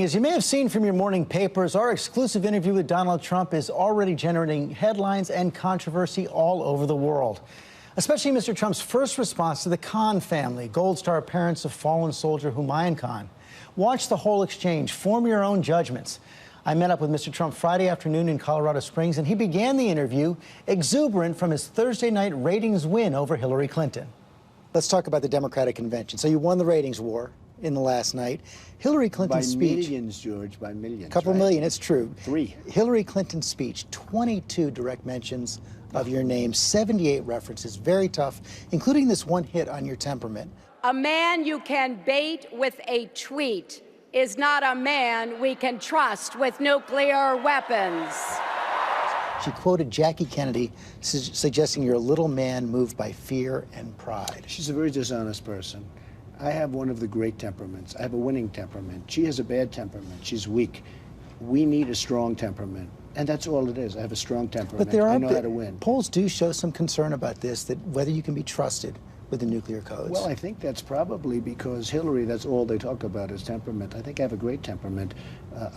As you may have seen from your morning papers, our exclusive interview with Donald Trump is already generating headlines and controversy all over the world, especially Mr. Trump's first response to the Khan family, Gold Star parents of fallen soldier Humayun Khan. Watch the whole exchange. Form your own judgments. I met up with Mr. Trump Friday afternoon in Colorado Springs, and he began the interview exuberant from his Thursday night ratings win over Hillary Clinton. Let's talk about the Democratic convention. So you won the ratings war in the last night. Hillary Clinton's speech. By millions, George, by millions. A couple million, it's true. 3. Hillary Clinton's speech, 22 direct mentions of your name, 78 references, very tough, including this one hit on your temperament. A man you can bait with a tweet is not a man we can trust with nuclear weapons. She quoted Jackie Kennedy, suggesting you're a little man moved by fear and pride. She's a very dishonest person. I have one of the great temperaments. I have a winning temperament. She has a bad temperament. She's weak. We need a strong temperament. And that's all it is. I have a strong temperament. But I know how to win. Polls do show some concern about this, that whether you can be trusted with the nuclear codes. Well, I think that's probably because Hillary, that's all they talk about is temperament. I think I have a great temperament.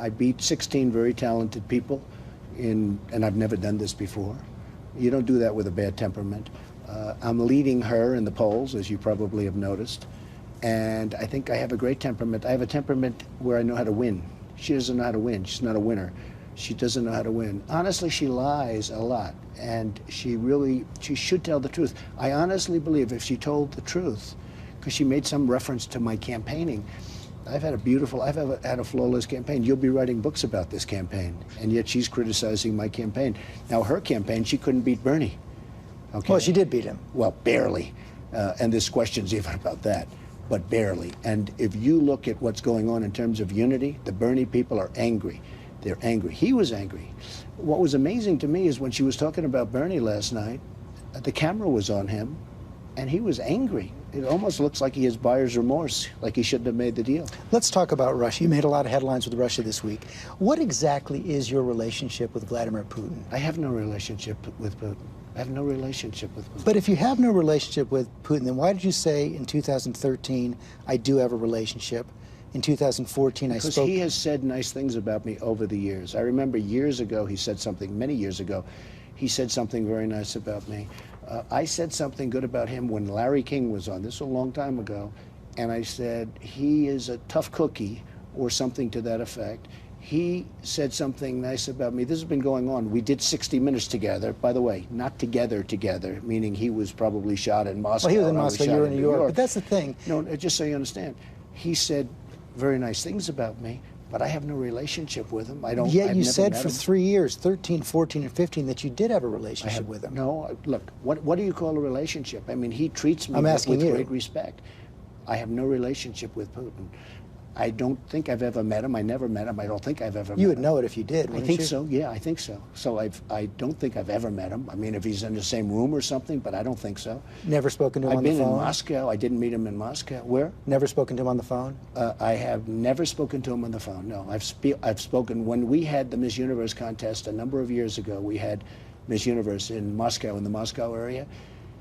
I beat 16 very talented people, and I've never done this before. You don't do that with a bad temperament. I'm leading her in the polls, as you probably have noticed. And I think I have a great temperament. I have a temperament where I know how to win. She doesn't know how to win. She's not a winner. She doesn't know how to win. Honestly, she lies a lot, and she should tell the truth. I honestly believe if she told the truth, because she made some reference to my campaigning, I've had a flawless campaign. You'll be writing books about this campaign, and yet she's criticizing my campaign. Now, her campaign, she couldn't beat Bernie. Okay? Well, she did beat him. Well, barely. And there's questions even about that. But barely. And if you look at what's going on in terms of unity, the Bernie people are angry. They're angry. He was angry. What was amazing to me is when she was talking about Bernie last night, the camera was on him, and he was angry. It almost looks like he has buyer's remorse, like he shouldn't have made the deal. Let's talk about Russia. You made a lot of headlines with Russia this week. What exactly is your relationship with Vladimir Putin? I have no relationship with Putin. I have no relationship with Putin. But if you have no relationship with Putin, then why did you say in 2013, I do have a relationship? In 2014, I spoke... Because he has said nice things about me over the years. I remember years ago, he said something, many years ago, he said something very nice about me. I said something good about him when Larry King was on. This was a long time ago. And I said, he is a tough cookie, or something to that effect. He said something nice about me. This has been going on. We did 60 Minutes together. By the way, not together, meaning he was probably shot in Moscow. Well, he was in Moscow, you were in New York. But that's the thing. No, just so you understand. He said very nice things about me, but I have no relationship with him. I don't. Yet you said for 3 years, 13, 14, and 15, that you did have a relationship with him. No, look, what do you call a relationship? I mean, he treats me with great respect. I have no relationship with Putin. I don't think I've ever met him. I never met him. I don't think I've ever met him. You would know it if you did, wouldn't you? I think so. Yeah, I think so. So I don't think I've ever met him. I mean, if he's in the same room or something, but I don't think so. Never spoken to him on the phone? I've been in Moscow. I didn't meet him in Moscow. Where? Never spoken to him on the phone? I have never spoken to him on the phone, no. I've spoken, when we had the Miss Universe contest a number of years ago, we had Miss Universe in Moscow, in the Moscow area.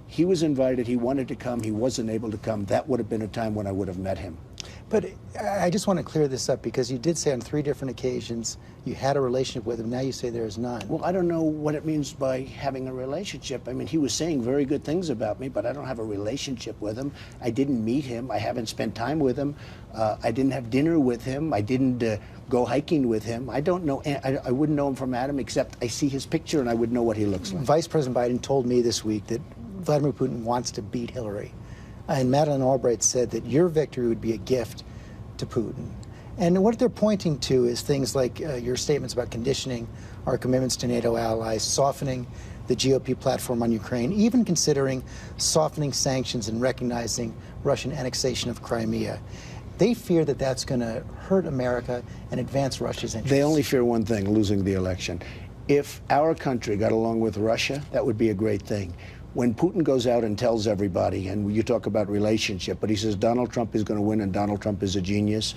He was invited. He wanted to come. He wasn't able to come. That would have been a time when I would have met him. But I just want to clear this up, because you did say on 3 different occasions you had a relationship with him. Now you say there is none. Well, I don't know what it means by having a relationship. I mean, he was saying very good things about me, but I don't have a relationship with him. I didn't meet him. I haven't spent time with him. I didn't have dinner with him. I didn't go hiking with him. I don't know. I wouldn't know him from Adam, except I see his picture and I would know what he looks like. Vice President Biden told me this week that Vladimir Putin wants to beat Hillary. And Madeleine Albright said that your victory would be a gift to Putin. And what they're pointing to is things like your statements about conditioning our commitments to NATO allies, softening the GOP platform on Ukraine, even considering softening sanctions and recognizing Russian annexation of Crimea. They fear that that's going to hurt America and advance Russia's interests. They only fear one thing, losing the election. If our country got along with Russia, that would be a great thing. When Putin goes out and tells everybody, and you talk about relationship, but he says Donald Trump is going to win and Donald Trump is a genius,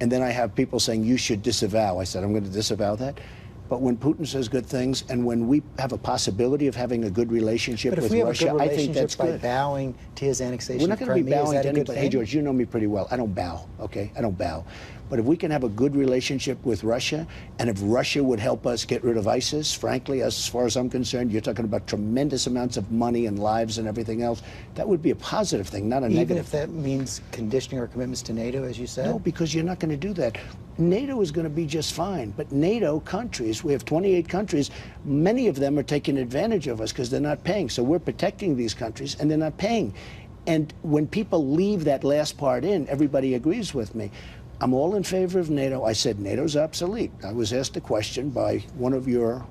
and then I have people saying you should disavow. I said I'm going to disavow that. But when Putin says good things, and when we have a possibility of having a good relationship with Russia, I think that's good. By bowing to his annexation of Crimea, we're not going to be bowing to anybody. Hey, George, you know me pretty well. I don't bow, okay? I don't bow. But if we can have a good relationship with Russia, and if Russia would help us get rid of ISIS, frankly, as far as I'm concerned, you're talking about tremendous amounts of money and lives and everything else. That would be a positive thing, not a negative. Even if that means conditioning our commitments to NATO, as you said? No, because you're not going to do that. NATO is going to be just fine, but NATO countries, we have 28 countries, many of them are taking advantage of us because they're not paying. So we're protecting these countries and they're not paying. And when people leave that last part in, everybody agrees with me. I'm all in favor of NATO. I said NATO's obsolete. I was asked a question by one of your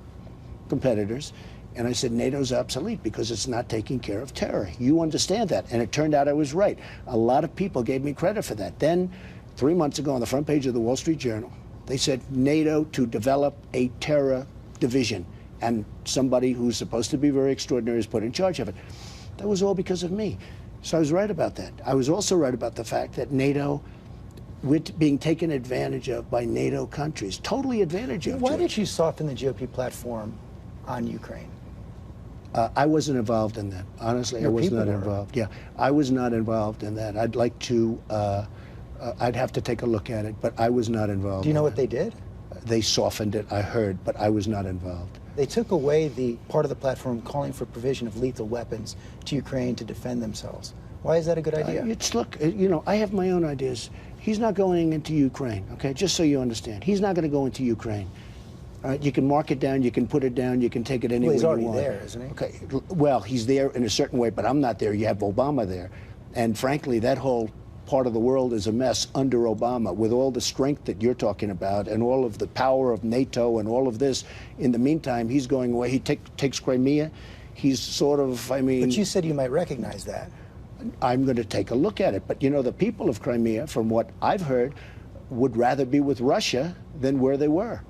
competitors, and I said NATO's obsolete because it's not taking care of terror. You understand that. And it turned out I was right. A lot of people gave me credit for that. Then, 3 months ago on the front page of the Wall Street Journal, they said NATO to develop a terror division. And somebody who's supposed to be very extraordinary is put in charge of it. That was all because of me. So I was right about that. I was also right about the fact that NATO, we're being taken advantage of by NATO countries. Totally advantage of. Why did you soften the GOP platform on Ukraine? I wasn't involved in that. Honestly, I was not involved. Yeah, I was not involved in that. I'd like to, I'd have to take a look at it, but I was not involved. Do you know what they did? They softened it, I heard, but I was not involved. They took away the part of the platform calling for provision of lethal weapons to Ukraine to defend themselves. Why is that a good idea? Look, you know, I have my own ideas. He's not going into Ukraine, okay? Just so you understand. He's not going to go into Ukraine. All right, you can mark it down, you can put it down, you can take it anywhere you want. Well, he's already there, isn't he? Okay, well, he's there in a certain way, but I'm not there. You have Obama there. And frankly, that whole part of the world is a mess under Obama, with all the strength that you're talking about and all of the power of NATO and all of this. In the meantime, he's going away. He takes Crimea. He's sort of, I mean... But you said you might recognize that. I'm going to take a look at it. But, you know, the people of Crimea, from what I've heard, would rather be with Russia than where they were.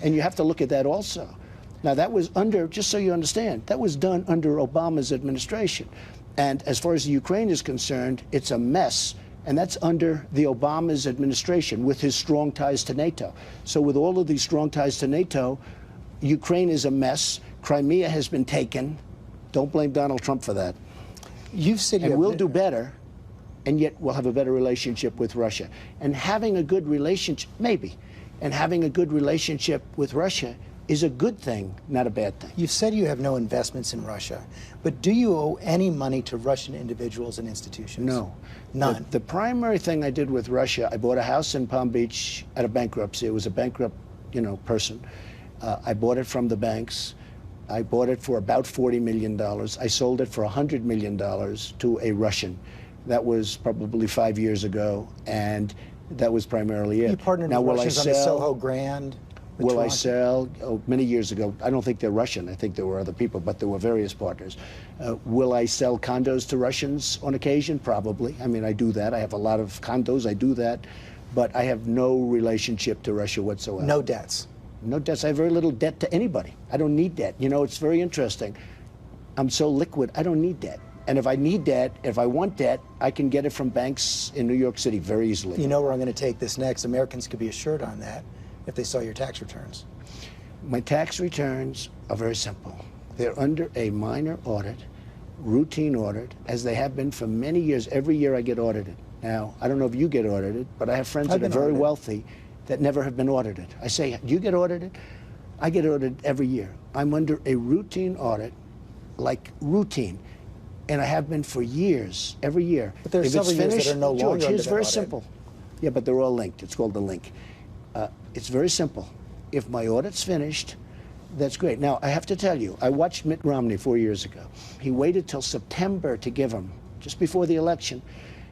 And you have to look at that also. Now, that was under, just so you understand, that was done under Obama's administration. And as far as Ukraine is concerned, it's a mess. And that's under the Obama's administration with his strong ties to NATO. So with all of these strong ties to NATO, Ukraine is a mess. Crimea has been taken. Don't blame Donald Trump for that. You've said and we'll do better, and yet we'll have a better relationship with Russia. And having a good relationship, maybe, and having a good relationship with Russia is a good thing, not a bad thing. You've said you have no investments in Russia, but do you owe any money to Russian individuals and institutions? No. None. The primary thing I did with Russia, I bought a house in Palm Beach at a bankruptcy. It was a bankrupt, you know, person. I bought it from the banks. I bought it for about $40 million. I sold it for $100 million to a Russian. That was probably 5 years ago, and that was primarily it. You partnered with Russians on the Soho Grand? Will I sell? Oh, many years ago. I don't think they're Russian. I think there were other people, but there were various partners. Will I sell condos to Russians on occasion? Probably. I mean, I do that. I have a lot of condos. I do that. But I have no relationship to Russia whatsoever. No debts? No debts. I have very little debt to anybody. I don't need debt. You know, it's very interesting. I'm so liquid. I don't need debt. And if I need debt, if I want debt, I can get it from banks in New York City very easily. You know where I'm going to take this next. Americans could be assured on that if they saw your tax returns. My tax returns are very simple. They're under a minor audit, routine audit, as they have been for many years. Every year I get audited. Now, I don't know if you get audited, but I have friends that are very wealthy that never have been audited. I say, do you get audited? I get audited every year. I'm under a routine audit, like routine, and I have been for years, every year. But there are several years that are no longer George, here's very audit. simple. Yeah, but they're all linked. It's called the link. It's very simple. If my audit's finished, that's great. Now, I have to tell you, I watched Mitt Romney 4 years ago. He waited till September to give him, just before the election.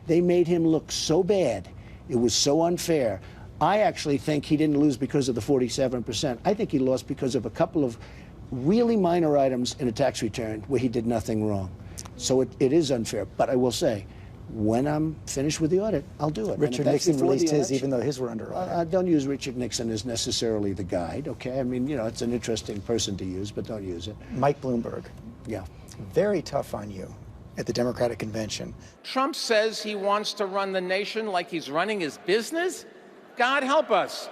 They made him look so bad. It was so unfair. I actually think he didn't lose because of the 47%. I think he lost because of a couple of really minor items in a tax return where he did nothing wrong. So it is unfair. But I will say, when I'm finished with the audit, I'll do it. Richard Nixon released his, even though his were under audit. Don't use Richard Nixon as necessarily the guide, okay? I mean, you know, it's an interesting person to use, but don't use it. Mike Bloomberg. Yeah. Very tough on you at the Democratic Convention. Trump says he wants to run the nation like he's running his business? God help us.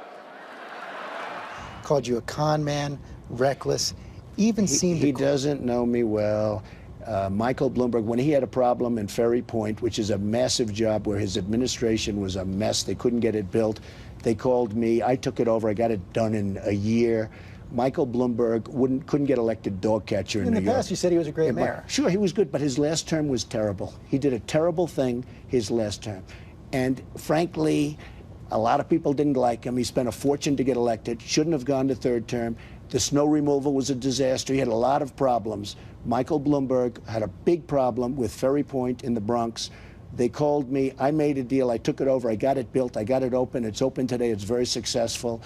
Called you a con man, reckless, even seemed He doesn't know me well. Michael Bloomberg, when he had a problem in Ferry Point, which is a massive job where his administration was a mess, they couldn't get it built, They called me. I took it over. I got it done in a year. Michael Bloomberg couldn't get elected dog catcher in New York. In the past, you said he was a great mayor. Sure, he was good, but his last term was terrible. He did a terrible thing his last term. And frankly, a lot of people didn't like him. He spent a fortune to get elected, shouldn't have gone to third term. The snow removal was a disaster. He had a lot of problems. Michael Bloomberg had a big problem with Ferry Point in the Bronx. They called me. I made a deal. I took it over. I got it built. I got it open. It's open today. It's very successful.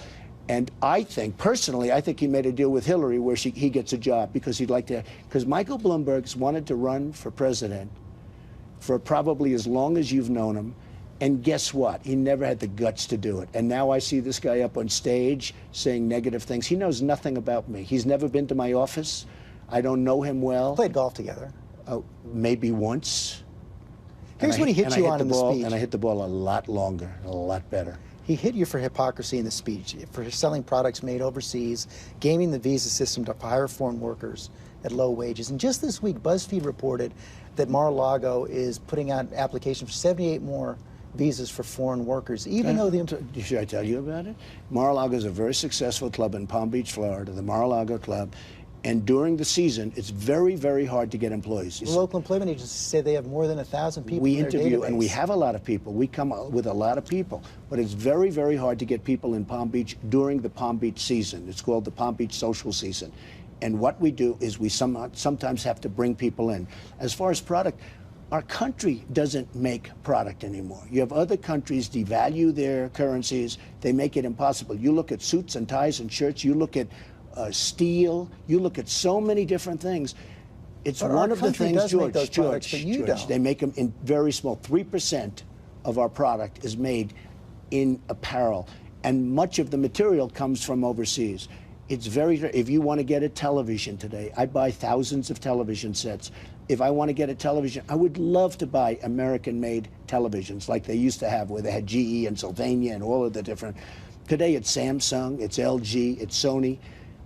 And I think, personally, I think he made a deal with Hillary where he gets a job because he'd like to, because Michael Bloomberg's wanted to run for president for probably as long as you've known him. And guess what? He never had the guts to do it. And now I see this guy up on stage saying negative things. He knows nothing about me. He's never been to my office. I don't know him well. Played golf together. Maybe once. Here's what he hit you on in the speech. And I hit the ball a lot longer, a lot better. He hit you for hypocrisy in the speech, for selling products made overseas, gaming the visa system to hire foreign workers at low wages. And just this week, BuzzFeed reported that Mar-a-Lago is putting out applications for 78 more visas for foreign workers, even though the... Should I tell you about it? Mar-a-Lago is a very successful club in Palm Beach, Florida, the Mar-a-Lago Club. And during the season, it's very, very hard to get employees. The local employment agencies say they have more than 1,000 people we in their interview, database. and we have a lot of people. We come up with a lot of people. But it's very, very hard to get people in Palm Beach during the Palm Beach season. It's called the Palm Beach social season. And what we do is we sometimes have to bring people in. As far as product, our country doesn't make product anymore. You have other countries devalue their currencies. They make it impossible. You look at suits and ties and shirts. You look at steel. You look at so many different things. It's but one of the things, George, they make them in very small. 3% of our product is made in apparel, and much of the material comes from overseas. It's very, if you want to get a television today, I buy thousands of television sets. If I want to get a television, I would love to buy American-made televisions like they used to have, where they had GE and Sylvania and all of the different. Today it's Samsung, it's LG, it's Sony.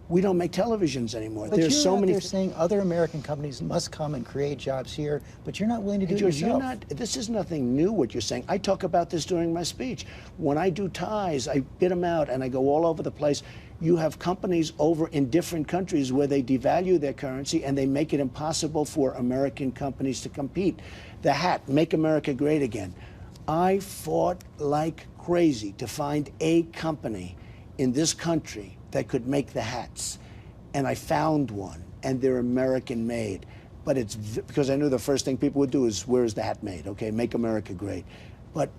We don't make televisions anymore. But There's so many. You're saying other American companies must come and create jobs here, but you're not willing to do it yourself. This is nothing new what you're saying. I talk about this during my speech. When I do ties, I bid them out and I go all over the place. You have companies over in different countries where they devalue their currency and they make it impossible for American companies to compete. The hat, Make America Great Again. I fought like crazy to find a company in this country that could make the hats. And I found one, and they're American made. But it's because I knew the first thing people would do is, where is the hat made? Okay, Make America Great. But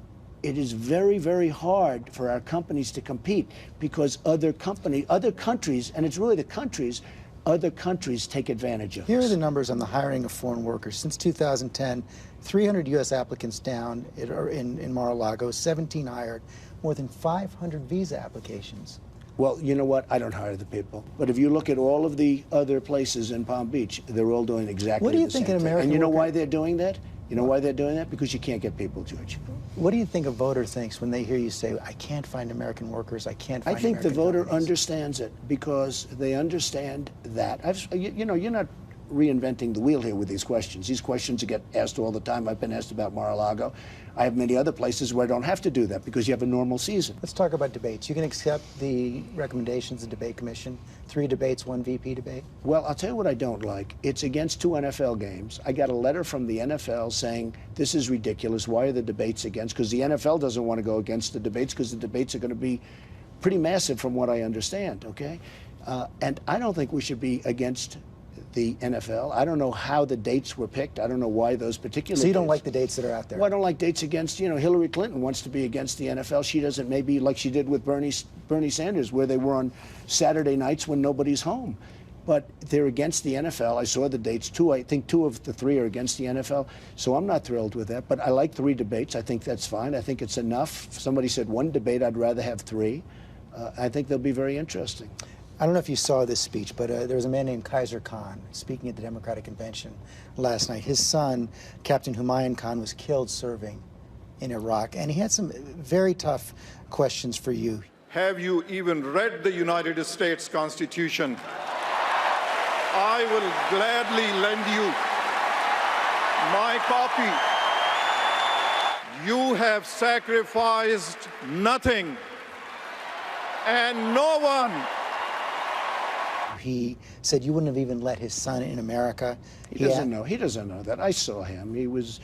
it is very, very hard for our companies to compete because other countries, and it's really the countries, other countries take advantage of us. Here are the numbers on the hiring of foreign workers. Since 2010, 300 U.S. applicants down in Mar-a-Lago, 17 hired, more than 500 visa applications. Well, you know what? I don't hire the people. But if you look at all of the other places in Palm Beach, they're all doing exactly the same thing. What do you think an American And you know why they're doing that? You know why they're doing that? Because you can't get people, George. What do you think a voter thinks when they hear you say, I can't find American workers, I can't find American I think American the voter companies. Understands it because they understand that. You know, you're not reinventing the wheel here with these questions. These questions get asked all the time. I've been asked about Mar-a-Lago. I have many other places where I don't have to do that because you have a normal season. Let's talk about debates. You can accept the recommendations of the debate commission, 3 debates, 1 VP debate? Well, I'll tell you what I don't like. It's against 2 NFL games. I got a letter from the NFL saying, this is ridiculous. Why are the debates against? Because the NFL doesn't want to go against the debates because the debates are going to be pretty massive from what I understand, okay? And I don't think we should be against the NFL. I don't know how the dates were picked. I don't know why those particular So you don't dates. Like the dates that are out there? Well, I don't like dates against, you know, Hillary Clinton wants to be against the NFL. She doesn't, maybe like she did with Bernie Sanders, where they were on Saturday nights when nobody's home. But they're against the NFL. I saw the dates. I think 2 of the 3 are against the NFL. So I'm not thrilled with that. But I like 3 debates. I think that's fine. I think it's enough. Somebody said 1 debate. I'd rather have 3. I think they'll be very interesting. I don't know if you saw this speech, but there was a man named Kaiser Khan speaking at the Democratic Convention last night. His son, Captain Humayun Khan, was killed serving in Iraq, and he had some very tough questions for you. Have you even read the United States Constitution? I will gladly lend you my copy. You have sacrificed nothing And no one. He said you wouldn't have even let his son in America. He doesn't know. He doesn't know that. I saw him. He was,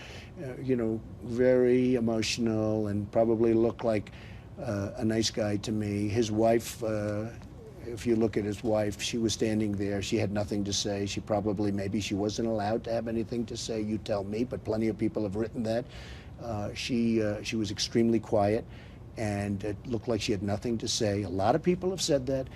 you know, very emotional and probably looked like a nice guy to me. His wife, if you look at his wife, she was standing there. She had nothing to say. She probably, maybe she wasn't allowed to have anything to say. You tell me, but plenty of people have written that. She was extremely quiet, and it looked like she had nothing to say. A lot of people have said that.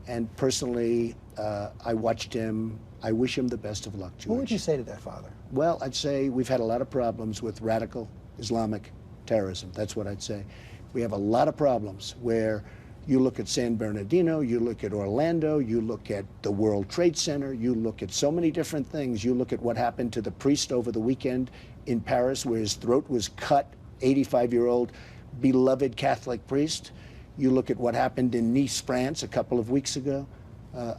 And personally, I watched him. I wish him the best of luck, George. What would you say to that father? Well, I'd say we've had a lot of problems with radical Islamic terrorism. That's what I'd say. We have a lot of problems where you look at San Bernardino, you look at Orlando, you look at the World Trade Center, you look at so many different things. You look at what happened to the priest over the weekend in Paris, where his throat was cut, 85-year-old beloved Catholic priest. You look at what happened in Nice, France, a couple of weeks ago.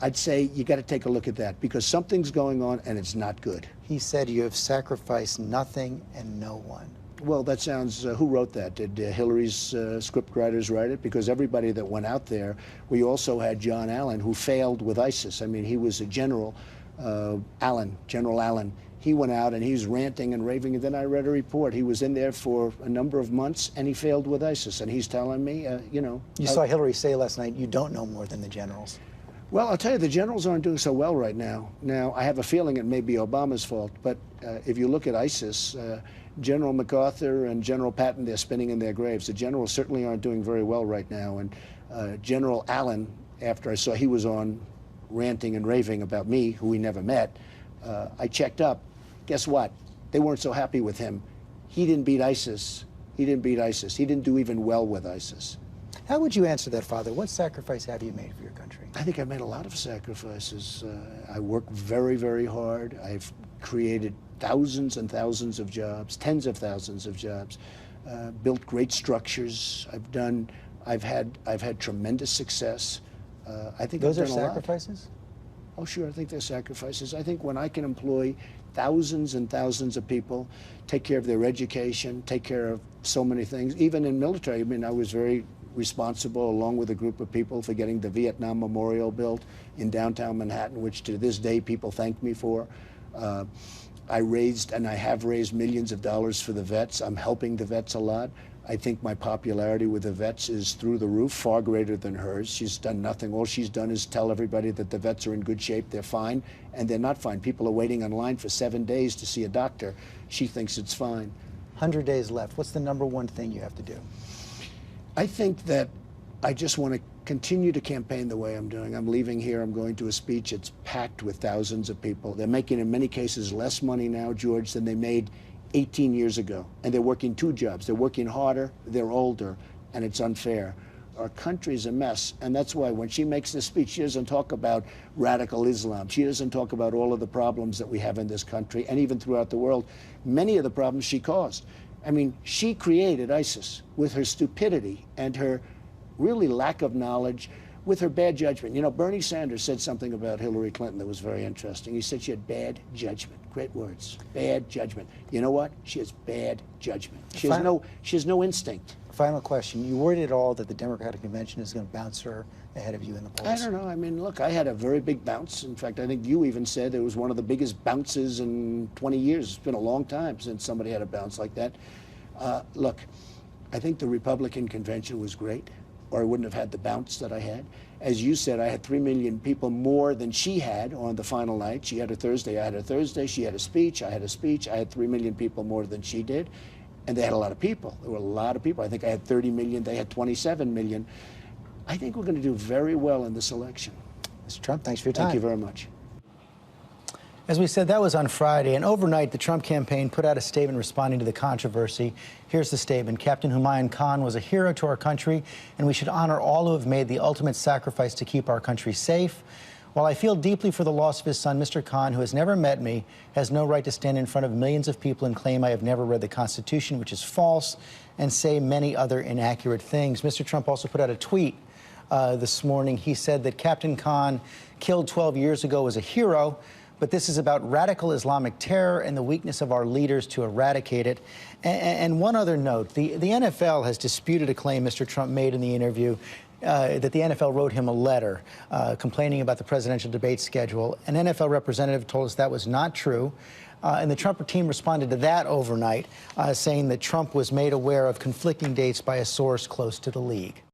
I'd say you got to take a look at that, because something's going on and it's not good. He said you have sacrificed nothing and no one. Well, that sounds, who wrote that? Did Hillary's scriptwriters write it? Because everybody that went out there, we also had John Allen, who failed with ISIS. I mean, he was a general, General Allen. He went out and he was ranting and raving, and then I read a report. He was in there for a number of months and he failed with ISIS. And he's telling me, you know. You saw Hillary say last night, you don't know more than the generals. Well, I'll tell you, the generals aren't doing so well right now. Now, I have a feeling it may be Obama's fault, but if you look at ISIS, General MacArthur and General Patton, they're spinning in their graves. The generals certainly aren't doing very well right now. And General Allen, after I saw he was on ranting and raving about me, who we never met, I checked up. Guess what? They weren't so happy with him. He didn't beat ISIS. He didn't beat ISIS. He didn't do even well with ISIS. How would you answer that, Father? What sacrifice have you made for your country? I think I've made a lot of sacrifices. I work very, very hard. I've created thousands and thousands of jobs, tens of thousands of jobs, built great structures. I've had tremendous success. I think those I've are done a lot. Sacrifices? Oh, sure, I think they're sacrifices. I think when I can employ thousands and thousands of people, take care of their education, take care of so many things, even in military. I mean, I was very responsible, along with a group of people, for getting the Vietnam Memorial built in downtown Manhattan, which to this day people thank me for. I raised, and I have raised, millions of dollars for the vets. I'm helping the vets a lot. I think my popularity with the vets is through the roof, far greater than hers. She's done nothing. All she's done is tell everybody that the vets are in good shape, they're fine, and they're not fine. People are waiting online for 7 days to see a doctor. She thinks it's fine. 100 days left. What's the number one thing you have to do? I think that I just want to continue to campaign the way I'm doing. I'm leaving here, I'm going to a speech. It's packed with thousands of people. They're making, in many cases, less money now, George, than they made 18 years ago. And they're working two jobs. They're working harder, they're older, and it's unfair. Our country's a mess, and that's why when she makes this speech, she doesn't talk about radical Islam. She doesn't talk about all of the problems that we have in this country, and even throughout the world, many of the problems she caused. I mean, she created ISIS with her stupidity and her really lack of knowledge, with her bad judgment. You know, Bernie Sanders said something about Hillary Clinton that was very interesting. He said she had bad judgment. Great words. Bad judgment. You know what? She has bad judgment. She has no instinct. Final question. You worried at all that the Democratic Convention is going to bounce her ahead of you in the polls? I don't know. I mean, look, I had a very big bounce. In fact, I think you even said it was one of the biggest bounces in 20 years. It's been a long time since somebody had a bounce like that. Look, I think the Republican convention was great, or I wouldn't have had the bounce that I had. As you said, I had 3 million people more than she had on the final night. She had a Thursday, I had a Thursday. She had a speech, I had a speech. I had 3 million people more than she did. And they had a lot of people. There were a lot of people. I think I had 30 million, they had 27 million. I think we're going to do very well in this election. Mr. Trump, thanks for your time. Thank you very much. As we said, that was on Friday, and overnight, the Trump campaign put out a statement responding to the controversy. Here's the statement. Captain Humayun Khan was a hero to our country, and we should honor all who have made the ultimate sacrifice to keep our country safe. While I feel deeply for the loss of his son, Mr. Khan, who has never met me, has no right to stand in front of millions of people and claim I have never read the Constitution, which is false, and say many other inaccurate things. Mr. Trump also put out a tweet this morning. He said that Captain Khan, killed 12 years ago, was a hero, but this is about radical Islamic terror and the weakness of our leaders to eradicate it. And one other note, the NFL has disputed a claim Mr. Trump made in the interview that the NFL wrote him a letter complaining about the presidential debate schedule. An NFL representative told us that was not true. And the Trump team responded to that overnight, saying that Trump was made aware of conflicting dates by a source close to the league.